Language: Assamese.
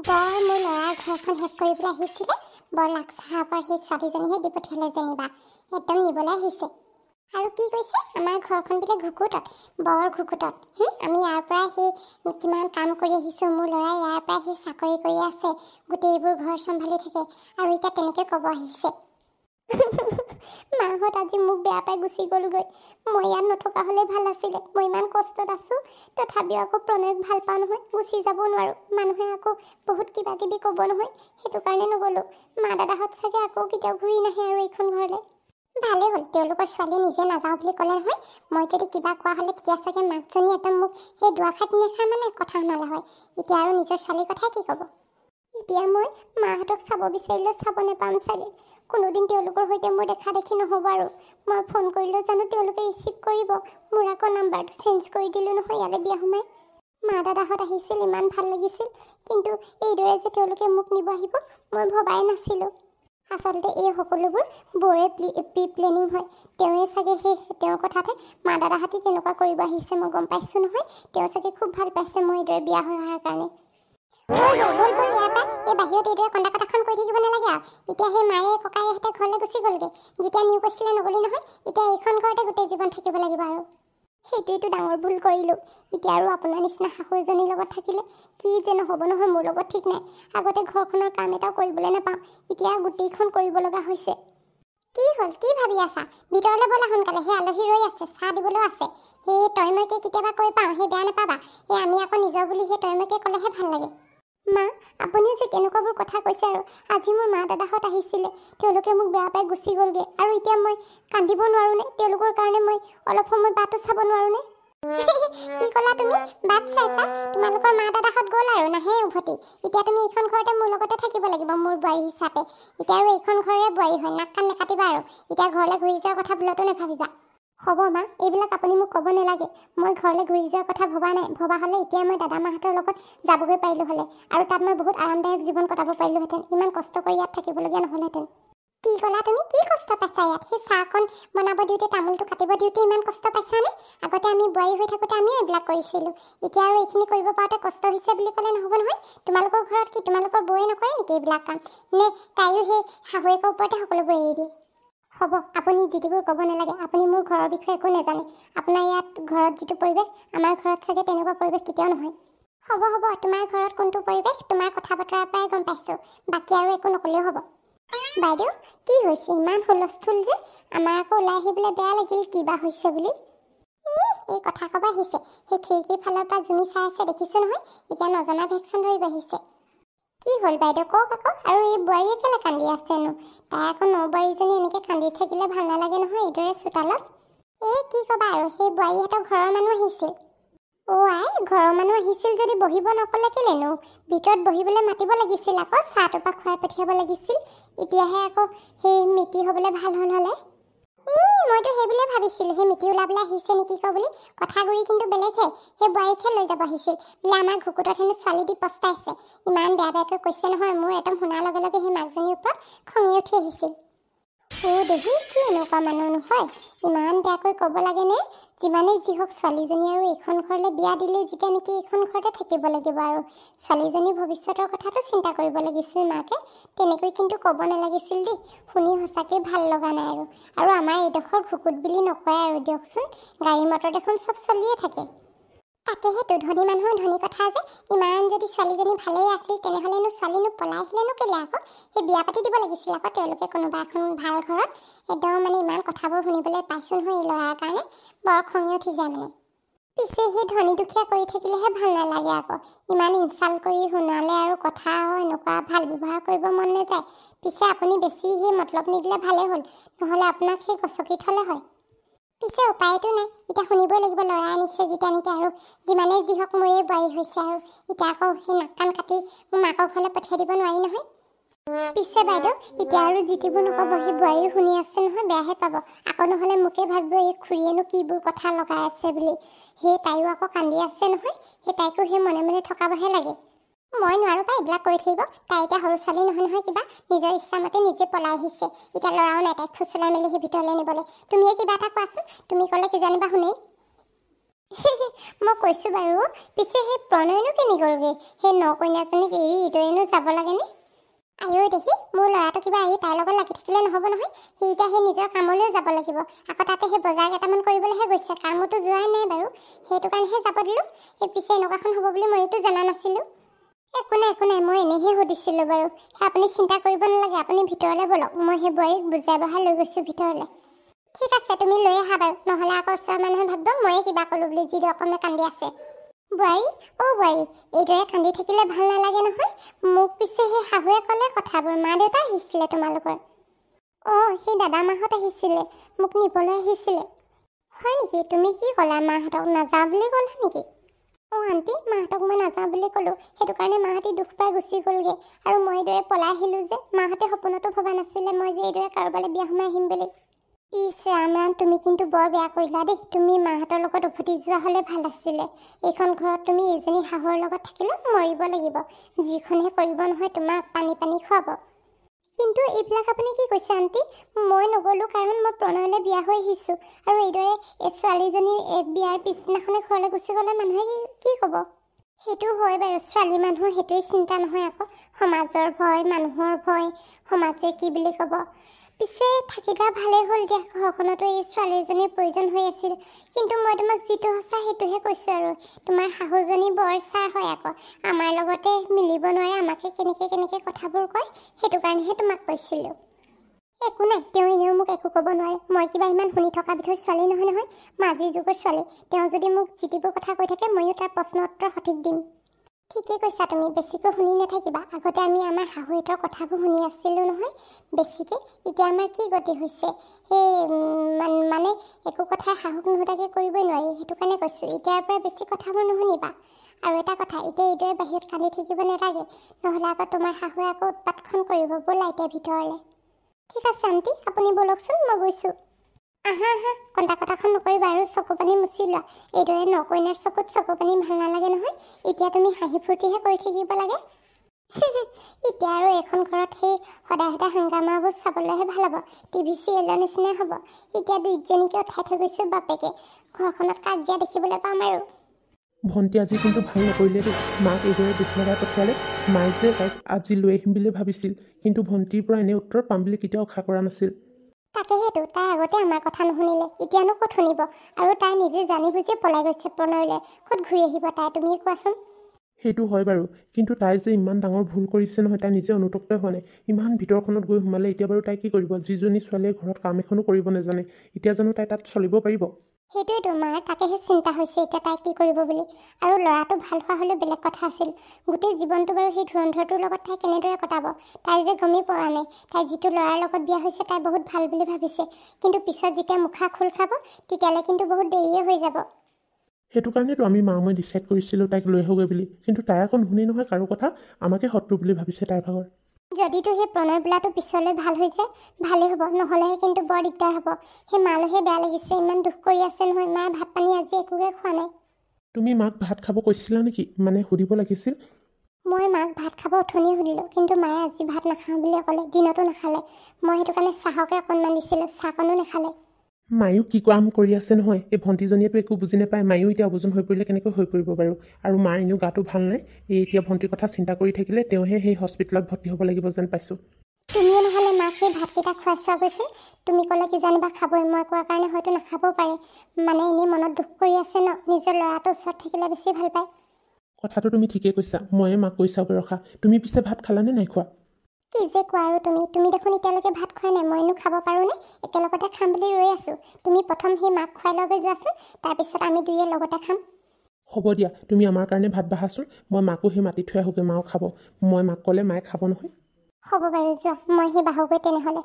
বৰ মোৰ ল'ৰাৰ ঘৰখন শেষ কৰিবলৈ আহিছিলে। বৰ লাকচাহাবৰ সেই ছোৱালীজনীহে দি পঠিয়ালে যেনিবা, একদম নিবলৈ আহিছে। আৰু কি কৈছে, আমাৰ ঘৰখন বোলে ঘুকুটত, বৰ ঘুকুটত। আমি ইয়াৰ পৰা সেই কিমান কাম কৰি আহিছোঁ, মোৰ ল'ৰাই ইয়াৰ পৰা সেই চাকৰি কৰি আছে, গোটেইবোৰ ঘৰ চম্ভালি থাকে, আৰু এতিয়া তেনেকৈ ক'ব আহিছে। মাহঁত আজি মোক বেয়া পাই গুচি গ'লগৈ। মই ইয়াত নথকা হ'লে ভাল আছিলে। মই ইমান কষ্টত আছোঁ, তথাপিও আকৌ প্ৰণয়ক ভাল পাওঁ নহয়, গুচি যাব নোৱাৰোঁ। মানুহে আকৌ বহুত কিবা কিবি ক'ব নহয়, সেইটো কাৰণে নগ'লোঁ। মা দাদাহঁত চাগে আকৌ কেতিয়াও ঘূৰি নাহে আৰু এইখন ঘৰলৈ। ভালেই হ'ল, তেওঁলোকৰ ছোৱালী নিজে নাযাওঁ বুলি ক'লে নহয়। মই যদি কিবা কোৱা হ'লে তেতিয়া চাগে মাকজনী একদম মোক সেই দুআষাৰ তিনিআষাৰ মানে কথা শুনালে হয়। এতিয়া আৰু নিজৰ ছোৱালীৰ কথাই কি ক'ব। এতিয়া মই মাহঁতক চাব বিচাৰিলে চাব নাপাম চাগে। কোনোদিন তেওঁলোকৰ সৈতে মোৰ দেখা দেখি নহ'ব আৰু। মই ফোন কৰিলেও জানো তেওঁলোকে ৰিচিভ কৰিব। মোৰ আকৌ নাম্বাৰটো চেঞ্জ কৰি দিলোঁ নহয় ইয়ালৈ বিয়া সোমাই। মা দাদাহঁত আহিছিল, ইমান ভাল লাগিছিল, কিন্তু এইদৰে যে তেওঁলোকে মোক নিব আহিব মই ভবাই নাছিলোঁ। আচলতে এই সকলোবোৰ বৰে প্ৰি প্লেনিং হয়। তেওঁৱে চাগে সেই তেওঁৰ কথাতে মা দাদাহঁতে তেনেকুৱা কৰিব আহিছে, মই গম পাইছোঁ নহয়। তেওঁ চাগে খুব ভাল পাইছে মই এইদৰে বিয়া হৈ অহাৰ কাৰণে। ব'ল ইয়াৰ পৰা, এই বাহিৰত এইদৰে কন্দা কটাখন কৰি থাকিব নালাগে আৰু। এতিয়া সেই মায়ে ককায়েহঁতে ঘৰলৈ গুচি গ'লগৈ। যেতিয়া নিউ কৈছিলে নগ'লি নহয়, এতিয়া এইখন ঘৰতে গোটেই জীৱন থাকিব লাগিব আৰু। সেইটোৱেইটো ডাঙৰ ভুল কৰিলোঁ। এতিয়া আৰু আপোনাৰ নিচিনা শাহু এজনীৰ লগত থাকিলে কি যে নহ'ব নহয় মোৰ লগত ঠিক নাই। আগতে ঘৰখনৰ কাম এটাও কৰিবলৈ নাপাওঁ, এতিয়া গোটেইখন কৰিব লগা হৈছে। কি হ'ল, কি ভাবি আছা? ভিতৰলৈ ব'লা সোনকালে, সেই আলহী ৰৈ আছে, চাহ দিবলৈও আছে। সেই তইমৈকে কেতিয়াবা কৈ পাওঁ, সেই বেয়া নাপাবা। এই আমি আকৌ নিজৰ বুলি সেই তইমৈকে ক'লেহে ভাল লাগে। মা, আপুনিও যে কেনেকুৱাবোৰ কথা কৈছে আৰু। আজি মোৰ মা দাদাহঁত আহিছিলে, তেওঁলোকে মোক বেয়া পাই গুচি গ'লগৈ, আৰু এতিয়া মই কান্দিব নোৱাৰোঁনে? তেওঁলোকৰ কাৰণে মই অলপ সময় বাটো চাব নোৱাৰোঁনে? কি ক'লা তুমি? বাট চাইছা? তোমালোকৰ মা দাদাহঁত গ'ল আৰু নাহে উভতি। এতিয়া তুমি এইখন ঘৰতে মোৰ লগতে থাকিব লাগিব, মোৰ বোৱাৰী হিচাপে। এতিয়া আৰু এইখন ঘৰৰে বোৱাৰী হয়, নাক কান নেকাটিবা আৰু। এতিয়া ঘৰলৈ ঘূৰি যোৱাৰ কথা ভুলতো নাভাবিবা। হ'ব মা, এইবিলাক আপুনি মোক ক'ব নালাগে। মই ঘৰলৈ ঘূৰি যোৱাৰ কথা ভবা নাই। ভবা হ'লে এতিয়া মই দাদা মাহঁতৰ লগত যাবগৈ পাৰিলোঁ হ'লে, আৰু তাত মই বহুত আৰামদায়ক জীৱন কটাব পাৰিলোহেঁতেন। ইমান কষ্ট কৰি ইয়াত থাকিবলগীয়া নহ'লহেঁতেন। কি ক'লা তুমি? কি কষ্ট পাইছা ইয়াত? সেই চাহকণ বনাব দিওঁতে, তামোলটো কাটিব দিওঁতে ইমান কষ্ট পাইছানে? আগতে আমি বোৱাৰী হৈ থাকোঁতে আমিও এইবিলাক কৰিছিলোঁ। এতিয়া আৰু এইখিনি কৰিব পাৰোঁতে কষ্ট হৈছে বুলি ক'লে নহ'ব নহয়। তোমালোকৰ ঘৰত কি তোমালোকৰ বৌয়ে নকৰে নেকি এইবিলাক কাম? নে তাইও সেই শাহুৱেকৰ ওপৰতে সকলোবোৰ এৰি দিয়ে? হ'ব, আপুনি যিবোৰ ক'ব নালাগে। আপুনি মোৰ ঘৰৰ বিষয়ে একো নাজানে। আপোনাৰ ইয়াত ঘৰত যিটো পৰিৱেশ, আমাৰ ঘৰত চাগে তেনেকুৱা পৰিৱেশ কেতিয়াও নহয়। হ'ব, তোমাৰ ঘৰত কোনটো পৰিৱেশ তোমাৰ কথা বতৰাৰ পৰাই গম পাইছোঁ। বাকী আৰু একো নক'লেও হ'ব। বাইদেউ, কি হৈছে? ইমান হুলস্থুল যে। আমাৰ আকৌ ওলাই আহিবলৈ বেয়া লাগিল কিবা হৈছে বুলি। এই কথা ক'ব আহিছে। সেই খিৰিকীৰ ফালৰ পৰা জুমি চাই আছে, দেখিছোঁ নহয়। এতিয়া নজনা ভেকচন ধৰিব আহিছে। কি হ'ল বাইদেউ, কওক আকৌ। আৰু এই বোৱাৰীয়ে কেলৈ কান্দি আছেনো? তাই আকৌ নৌবোৱাৰীজনী এনেকৈ কান্দি থাকিলে ভাল নালাগে নহয় এইদৰে চোতালত। এই কি ক'বা আৰু, সেই বোৱাৰীহঁতৰ ঘৰৰ মানুহ আহিছিল। আই, ঘৰৰ মানুহ আহিছিল যদি বহিব নক'লে কেলেনো? ভিতৰত বহিবলৈ মাতিব লাগিছিল আকৌ, চাহ টোপা খুৱাই পঠিয়াব লাগিছিল। এতিয়াহে আকৌ সেই মিতি হ'বলৈ ভাল হ'ল হ'লে। মইতো সেই বুলিয়ে ভাবিছিলোঁ, সেই মিতি ওলাবলৈ আহিছে নেকি ক বুলি। কথাগুৰি কিন্তু বেলেগহে। সেই বোৱাৰীকহে লৈ যাব আহিছিল বোলে। আমাৰ ঘুকুটত হেনো ছোৱালী দি পস্তাইছে। ইমান বেয়া বেয়াকৈ কৈছে নহয়, মোৰ একদম শুনাৰ লগে লগে সেই মাকজনীৰ ওপৰত খঙি উঠি আহিছিল। দেহি, কি এনেকুৱা মানুহ নহয়, ইমান বেয়াকৈ ক'ব লাগেনে? যিমানেই যি হওক, ছোৱালীজনী আৰু এইখন ঘৰলৈ বিয়া দিলে যেতিয়া নেকি এইখন ঘৰতে থাকিব লাগিব, আৰু ছোৱালীজনীৰ ভৱিষ্যতৰ কথাটো চিন্তা কৰিব লাগিছিল মাকে। তেনেকৈ কিন্তু ক'ব নালাগিছিল দেই। শুনি সঁচাকৈ ভাল লগা নাই আৰু আমাৰ এইডোখৰ ঘুকুট বুলি নকয় আৰু দিয়কচোন। গাড়ী মটৰ দেখোন চব চলিয়ে থাকে। তাকেহেতো, ধনী মানুহৰ ধনী কথা যে। ইমান যদি ছোৱালীজনী ভালেই আছিল, তেনেহ'লেনো ছোৱালীনো পলাই আহিলেনো কেলে আকৌ? সেই বিয়া পাতি দিব লাগিছিল আকৌ তেওঁলোকে কোনোবা এখন ভাল ঘৰত। একদম মানে ইমান কথাবোৰ শুনিবলৈ পাইছোঁ নহয় এই ল'ৰাৰ কাৰণে, বৰ খঙি উঠি যায় মানে। পিছে সেই ধনী দুখীয়া কৰি থাকিলেহে ভাল নালাগে আকৌ। ইমান ইনচাল্ট কৰি শুনালে আৰু কথা এনেকুৱা ভাল ব্যৱহাৰ কৰিব মন নাযায়। পিছে আপুনি বেছি সেই মতলব নিদিলে ভালেই হ'ল, নহ'লে আপোনাক সেই কচকি থ'লে হয়। পিছে উপায়তো নাই, এতিয়া শুনিবই লাগিব। ল'ৰা আনিছে যেতিয়া নেকি, আৰু যিমানেই যি হওক মোৰেই বোৱাৰী হৈছে, আৰু এতিয়া আকৌ সেই নাক কান কাটি মোৰ মাকৰ ঘৰলৈ পঠিয়াই দিব নোৱাৰি নহয়। পিছে বাইদেউ, এতিয়া আৰু যিটিবোৰ নক'ব। সেই বোৱাৰী শুনি আছে নহয়, বেয়াহে পাব। আকৌ নহ'লে মোকে ভাবিব এই খুৰীয়েনো কিবোৰ কথা লগাই আছে বুলি। সেই তাইও আকৌ কান্দি আছে নহয়, সেই তাইকো সেই মনে মনে থকাবহে লাগে। মই নোৱাৰোঁ পাই এইবিলাক কৰি থাকিব। তাই এতিয়া সৰু ছোৱালী নহয় কিবা, নিজৰ ইচ্ছামতে নিজে পলাই আহিছে। এতিয়া ল'ৰাও নাই তাইক ফুচলাই মেলি সেই ভিতৰলৈ নিবলৈ। তুমিয়ে কিবা এটা কোৱাচোন, তুমি ক'লে কিজানিবা শুনেই। মই কৈছোঁ বাৰু। পিছে সেই প্ৰণয়নো কেনি গ'লগৈ? সেই নকন্যাজনীক এৰি ইদৰেনো যাব লাগেনে? আয়ো দেখি মোৰ ল'ৰাটো কিবা আহি তাইৰ লগত লাগি থাকিলে নহ'ব নহয়। সি এতিয়া সেই নিজৰ কামলৈও যাব লাগিব। আকৌ তাতে সেই বজাৰ কেইটামান কৰিবলৈহে গৈছে, কামতো যোৱাই নাই বাৰু। সেইটো কাৰণেহে যাব দিলোঁ। সেই পিছে এনেকুৱাখন হ'ব বুলি ময়োতো জনা নাছিলোঁ। একো নাই, মই এনেহে সুধিছিলোঁ বাৰু। সেই আপুনি চিন্তা কৰিব নালাগে, আপুনি ভিতৰলৈ ব'লক। মই সেই বোৱাৰীক বুজাই বঢ়াই লৈ গৈছোঁ ভিতৰলৈ। ঠিক আছে, তুমি লৈ আহা বাৰু, নহ'লে আকৌ ওচৰৰ মানুহে ভাবিব ময়ে কিবা ক'লোঁ বুলি, যি ৰকমে কান্দি আছে। বোৱাৰী, বোৱাৰী, এইদৰে কান্দি থাকিলে ভাল নালাগে নহয়। মোক পিছে সেই শাহুৱে ক'লে কথাবোৰ, মা দেউতা আহিছিলে তোমালোকৰ? সেই দাদা মাহঁত আহিছিলে, মোক নিবলৈ আহিছিলে। হয় নেকি? তুমি কি ক'লা? মাহঁতক নাযাওঁ বুলি ক'লা নেকি? আণ্টি, মাহঁতক মই নাযাওঁ বুলি ক'লোঁ। সেইটো কাৰণে মাহঁতে দুখ পাই গুচি গ'লগৈ। আৰু মই এইদৰে পলাই আহিলোঁ যে, মাহঁতে সপোনতো ভবা নাছিলে মই যে এইদৰে কাৰোবালৈ বিয়া সোমাই আহিম বুলি। ইছ ৰাম ৰাম, তুমি কিন্তু বৰ বেয়া কৰিলা দেই। তুমি মাহঁতৰ লগত উভতি যোৱা হ'লে ভাল আছিলে। এইখন ঘৰত তুমি এইজনী শাহুৰ লগত থাকিলে মৰিব লাগিব। যিখনহে কৰিব নহয় তোমাক পানী খুৱাব। কিন্তু এইবিলাক আপুনি কি কৈছে আণ্টি? মই নগ'লোঁ কাৰণ মই প্ৰণয়লৈ বিয়া হৈ আহিছোঁ। আৰু এইদৰে এই ছোৱালীজনী বিয়াৰ পিছদিনাখনে ঘৰলৈ গুচি গ'লে মানুহে কি ক'ব? সেইটো হয় বাৰু, ছোৱালী মানুহৰ সেইটোৱেই চিন্তা নহয় আকৌ। সমাজৰ ভয়, মানুহৰ ভয়, সমাজে কি বুলি ক'ব। পিছে থাকিলা ভালেই হ'ল দিয়া, ঘৰখনতো এই ছোৱালী এজনীৰ প্ৰয়োজন হৈ আছিল। কিন্তু মই তোমাক যিটো সঁচা সেইটোহে কৈছোঁ আৰু। তোমাৰ শাহুজনী বৰ ছাৰ হয় আকৌ। আমাৰ লগতে মিলিব নোৱাৰে, আমাকে কেনেকৈ কথাবোৰ কয়। সেইটো কাৰণেহে তোমাক কৈছিলোঁ। একো নাই, তেওঁ এনেও মোক একো ক'ব নোৱাৰে। মই কিবা ইমান শুনি থকা বিধৰ ছোৱালী নহয়। মই আজিৰ যুগৰ ছোৱালী। তেওঁ যদি মোক যিবোৰ কথা কৈ থাকে ময়ো তাৰ প্ৰশ্ন উত্তৰ সঠিক দিম। ঠিকেই কৈছা তুমি, বেছিকৈ শুনি নাথাকিবা। আগতে আমি আমাৰ শাহুহঁতৰ কথাবোৰ শুনি আছিলোঁ নহয় বেছিকৈ। এতিয়া আমাৰ কি গতি হৈছে, সেই মানে একো কথাই শাহুক নুসুধাকৈ কৰিবই নোৱাৰি। সেইটো কাৰণে কৈছোঁ, এতিয়াৰ পৰা বেছি কথাবোৰ নুশুনিবা। আৰু এটা কথা, এতিয়া এইদৰে বাহিৰত কান্দি থাকিব নালাগে, নহ'লে আকৌ তোমাৰ শাহুৱে আকৌ উৎপাতখন কৰিব। ব'লা এতিয়া ভিতৰলৈ। ঠিক আছে আণ্টি, আপুনি ব'লকচোন, মই গৈছোঁ। আহা, কন্দা কটাখন নকৰিবা আৰু চকু পানী মুচি লোৱা। এইদৰে নকইনাৰ চকুত চকু পানী ভাল নালাগে নহয়। এতিয়া তুমি হাঁহি ফূৰ্তিহে কৰি থাকিব লাগে। এতিয়া আৰু এইখন ঘৰত সেই সদায় হাংগামাবোৰ চাবলৈহে ভাল হ'ব। টিভি চিৰিয়েলৰ নিচিনাই হ'ব। এতিয়া দুইজনীকে উঠাই থৈ গৈছোঁ বাপেকে। ঘৰখনত কাজিয়া দেখিবলৈ পাম আৰু। ভণ্টি আজি কিন্তু ভাল নকৰিলে দেই। মাক এইদৰে দুখ লগাই পঠিয়ালে। মায়ে যে তাইক আজি লৈ আহিম বুলি ভাবিছিল, কিন্তু ভণ্টিৰ পৰা এনে উত্তৰ পাম বুলি কেতিয়াও আশা কৰা নাছিল। তাকেহেতো, তাই আগতে আমাৰ কথা নুশুনিলে, এতিয়ানো ক'ত শুনিব? আৰু তাই নিজে জানি বুজিয়ে পলাই গৈছে প্ৰণয়লৈ। ক'ত ঘূৰি আহিব তাই, তুমিয়ে কোৱাচোন? সেইটো হয় বাৰু, কিন্তু তাই যে ইমান ডাঙৰ ভুল কৰিছে নহয়, তাই নিজে অনুতপ্ত হোৱা নাই। ইমান ভিতৰখনত গৈ সোমালে, এতিয়া বাৰু তাই কি কৰিব? যিজনী ছোৱালীয়ে ঘৰত কাম এখনো কৰিব নাজানে, এতিয়া জানো তাই তাত চলিব পাৰিব? সেইটোৱেতো মাৰ, তাকেহে চিন্তা হৈছে এতিয়া তাই কি কৰিব বুলি। আৰু ল'ৰাটো ভাল হোৱা হ'লে বেলেগ কথা আছিল। গোটেই জীৱনটো বাৰু সেই ধুৰন্ধৰটোৰ লগত তাই কেনেদৰে কটাব? তাই যে গমেই পোৱা নাই, তাই যিটো ল'ৰাৰ লগত বিয়া হৈছে তাই বহুত ভাল বুলি ভাবিছে। কিন্তু পিছত যেতিয়া মুখা খোল খাব, তেতিয়ালৈ কিন্তু বহুত দেৰিয়ে হৈ যাব। সেইটো কাৰণেতো আমি মই ডিচাইড কৰিছিলোঁ তাইক লৈ আহোগৈ বুলি। কিন্তু তাই আকৌ নুশুনি নহয় কাৰো কথা, আমাকে শত্ৰু বুলি ভাবিছে তাইৰ ভাগৰ। যদিতো সেই প্ৰণয় বোলাটো পিছলৈ ভাল হৈ যায়, ভালেই হ'ব, নহ'লেহে কিন্তু বৰ দিগদাৰ হ'ব। সেই মালৈহে বেয়া লাগিছে, ইমান দুখ কৰি আছে নহয়। মায়ে ভাত পানী আজি একোকে খোৱা নাই। তুমি মাক ভাত খাব কৈছিলা নেকি? মানে সুধিব লাগিছিল। মই মাক ভাত খাব উঠনিয়ে সুধিলোঁ, কিন্তু মায়ে আজি ভাত নাখাওঁ বুলিয়ে ক'লে। দিনতো নাখালে। মই সেইটো কাৰণে চাহকে অকণমান দিছিলোঁ, চাহকণো নাখালে। মায়ো কি কাম কৰি আছে নহয়, এই ভণ্টিজনীয়েতো একো বুজি নাপায়। মায়ো এতিয়া অবুজন হৈ পৰিলে কেনেকৈ হৈ পৰিব বাৰু? আৰু মাৰ এনেও গাটো ভাল নাই। এতিয়া ভণ্টিৰ কথা চিন্তা কৰি থাকিলে তেওঁহে সেই হস্পিটেলত ভৰ্তি হ'ব লাগিব যেন পাইছোঁ। তুমিয়ে নহ'লে মাক সেই ভাতকেইটা খুৱাই চোৱা গৈছিল। তুমি ক'লে কি জানিবা খাবই, মই কোৱাৰ কাৰণে হয়তো নাখাবও পাৰে। মানে এনেই মনত দুখ কৰি আছে ন, নিজৰ ল'ৰাটোৰ ওচৰত থাকিলে বেছি ভাল পায়। কথাটো তুমি ঠিকেই কৈছা, ময়ে মাক কৈ চাওঁগৈ ৰখা। তুমি পিছে ভাত খালানে নাই খোৱা? কি যে কোৱা আৰু তুমি দেখোন এতিয়ালৈকে ভাত খোৱাই নাই। মইনো খাব পাৰোঁনে? একেলগতে খাম বুলি ৰৈ আছোঁ। তুমি প্ৰথম সেই মাক খুৱাই লগে যোৱাচোন, তাৰপিছত আমি দুয়ে লগতে খাম। হ'ব দিয়া, তুমি আমাৰ কাৰণে ভাত বাঢ়াচোন। মই মাকো সেই মাতি থৈ আহোঁগৈ, মাও খাব। মই মাক ক'লে মায়ে খাব নহয়। হ'ব বাৰু, যোৱা, মই সেই বাহুগৈ তেনেহ'লে।